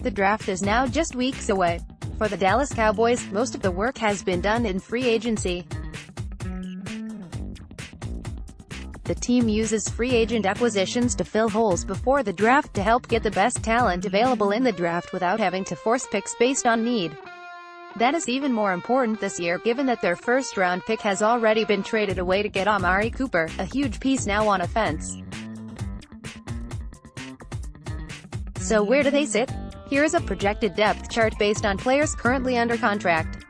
The draft is now just weeks away. For the Dallas Cowboys, most of the work has been done in free agency. The team uses free agent acquisitions to fill holes before the draft to help get the best talent available in the draft without having to force picks based on need. That is even more important this year given that their first-round pick has already been traded away to get Amari Cooper, a huge piece now on offense. So where do they sit? Here is a projected depth chart based on players currently under contract.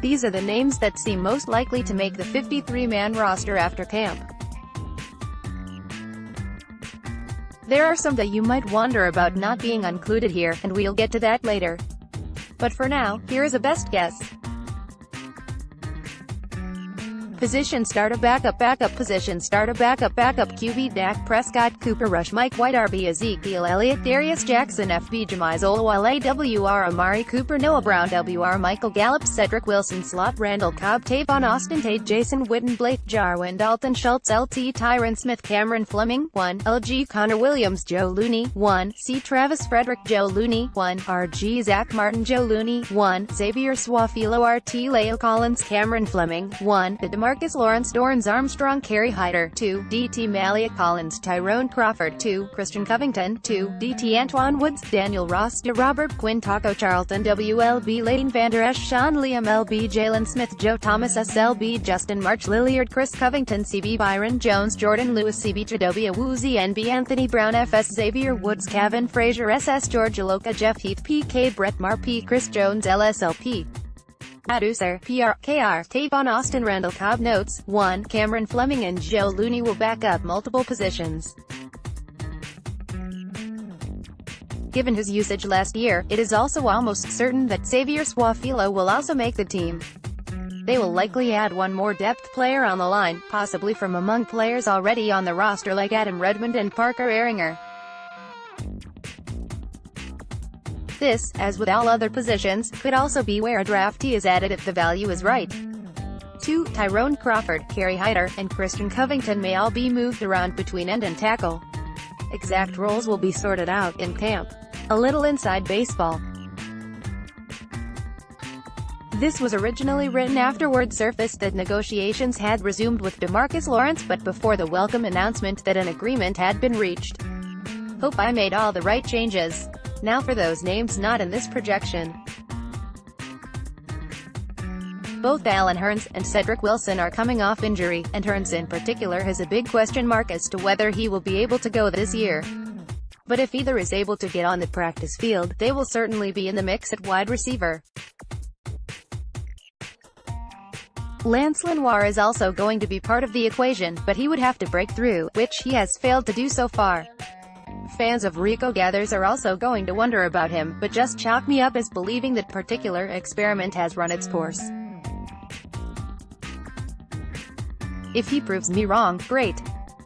These are the names that seem most likely to make the 53-man roster after camp. There are some that you might wonder about not being included here, and we'll get to that later. But for now, here is a best guess. Position starter backup position starter backup QB Dak Prescott Cooper Rush Mike White RB Ezekiel Elliott Darius Jackson FB Jamize Olawale WR Amari Cooper Noah Brown WR Michael Gallup Cedric Wilson Slot Randall Cobb Tavon Austin Tate Jason Witten Blake Jarwin Dalton Schultz LT Tyron Smith Cameron Fleming 1 LG Connor Williams Joe Looney 1 C Travis Frederick Joe Looney 1 RG Zach Martin Joe Looney 1 Xavier Suafilo RT Leo Collins Cameron Fleming 1 Marcus Lawrence Dorrance Armstrong Kerry Hyder 2 DT Malia Collins Tyrone Crawford 2 Christian Covington 2 DT Antoine Woods Daniel Ross Robert Quinn Taco Charlton WLB Leighton Vander Esch Sean Liam LB Jalen Smith Joe Thomas SLB Justin March Lilliard Chris Covington CB Byron Jones Jordan Lewis CB Jadobia Woozy NB Anthony Brown FS Xavier Woods Kevin Frazier SS George Aloka Jeff Heath PK Brett Mar P Chris Jones LSLP Aduser, PRKR, Tavon Austin Randall Cobb notes, 1. Cameron Fleming and Joe Looney will back up multiple positions. Given his usage last year, it is also almost certain that Xavier Suafilo will also make the team. They will likely add one more depth player on the line, possibly from among players already on the roster like Adam Redmond and Parker Ehringer. This, as with all other positions, could also be where a draftee is added if the value is right. 2. Tyrone Crawford, Kerry Hyder, and Christian Covington may all be moved around between end and tackle. Exact roles will be sorted out in camp. A little inside baseball. This was originally written after word surfaced that negotiations had resumed with DeMarcus Lawrence but before the welcome announcement that an agreement had been reached. Hope I made all the right changes. Now for those names not in this projection. Both Allen Hurns and Cedric Wilson are coming off injury, and Hurns in particular has a big question mark as to whether he will be able to go this year. But if either is able to get on the practice field, they will certainly be in the mix at wide receiver. Lance Lenoir is also going to be part of the equation, but he would have to break through, which he has failed to do so far. Fans of Rico Gathers are also going to wonder about him, but just chalk me up as believing that particular experiment has run its course. If he proves me wrong, great.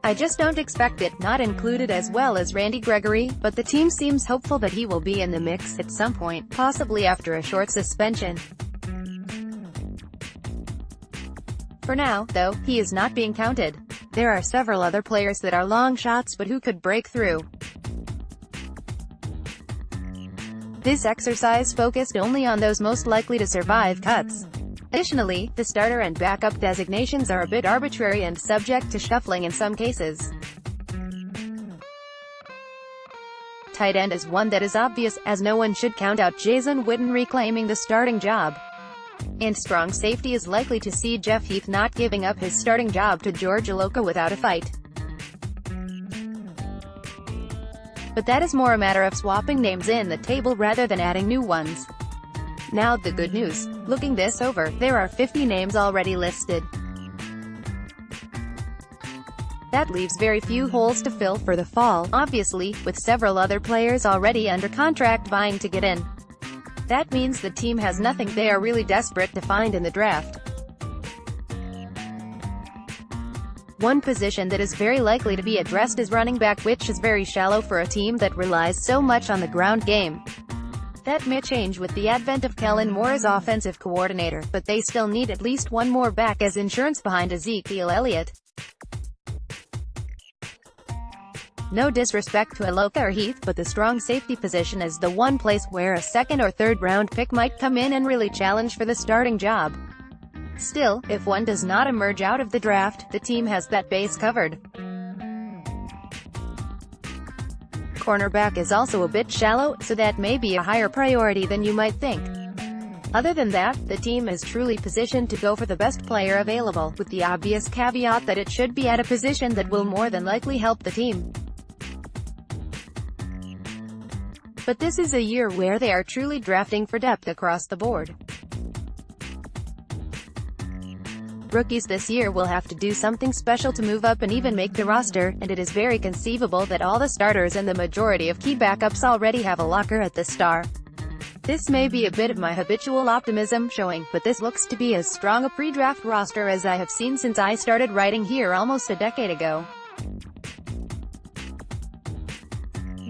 I just don't expect it, not included as well as Randy Gregory, but the team seems hopeful that he will be in the mix at some point, possibly after a short suspension. For now, though, he is not being counted. There are several other players that are long shots but who could break through. This exercise focused only on those most likely to survive cuts. Additionally, the starter and backup designations are a bit arbitrary and subject to shuffling in some cases. Tight end is one that is obvious, as no one should count out Jason Witten reclaiming the starting job. And strong safety is likely to see Jeff Heath not giving up his starting job to George Aloka without a fight. But that is more a matter of swapping names in the table rather than adding new ones. Now the good news. Looking this over, there are 50 names already listed. That leaves very few holes to fill for the fall, obviously, with several other players already under contract vying to get in. That means the team has nothing they are really desperate to find in the draft. One position that is very likely to be addressed is running back, which is very shallow for a team that relies so much on the ground game. That may change with the advent of Kellen Moore as offensive coordinator, but they still need at least one more back as insurance behind Ezekiel Elliott. No disrespect to Aloka or Heath, but the strong safety position is the one place where a second or third round pick might come in and really challenge for the starting job. Still, if one does not emerge out of the draft, the team has that base covered. Cornerback is also a bit shallow, so that may be a higher priority than you might think. Other than that, the team is truly positioned to go for the best player available, with the obvious caveat that it should be at a position that will more than likely help the team. But this is a year where they are truly drafting for depth across the board. Rookies this year will have to do something special to move up and even make the roster, and it is very conceivable that all the starters and the majority of key backups already have a locker at the star. This may be a bit of my habitual optimism showing, but this looks to be as strong a pre-draft roster as I have seen since I started writing here almost a decade ago.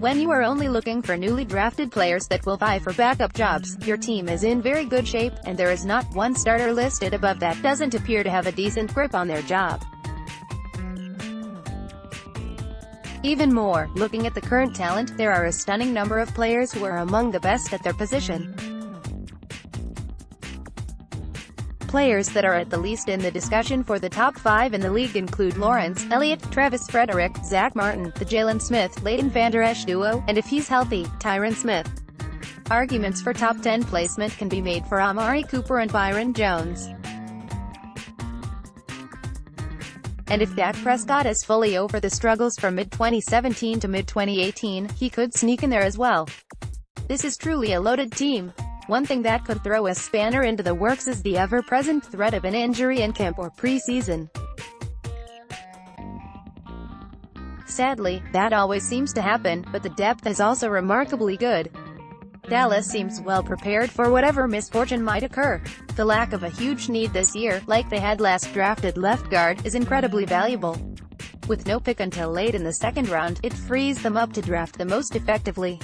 When you are only looking for newly drafted players that will vie for backup jobs, your team is in very good shape, and there is not one starter listed above that doesn't appear to have a decent grip on their job. Even more, looking at the current talent, there are a stunning number of players who are among the best at their position. Players that are at the least in the discussion for the top 5 in the league include Lawrence Elliott, Travis Frederick, Zach Martin, the Jalen Smith, Leighton Vander Esch duo, and if he's healthy, Tyron Smith. Arguments for top 10 placement can be made for Amari Cooper and Byron Jones. And if Dak Prescott is fully over the struggles from mid-2017 to mid-2018, he could sneak in there as well. This is truly a loaded team. One thing that could throw a spanner into the works is the ever-present threat of an injury in camp or preseason. Sadly, that always seems to happen, but the depth is also remarkably good. Dallas seems well prepared for whatever misfortune might occur. The lack of a huge need this year, like they had last drafted left guard, is incredibly valuable. With no pick until late in the second round, it frees them up to draft the most effectively.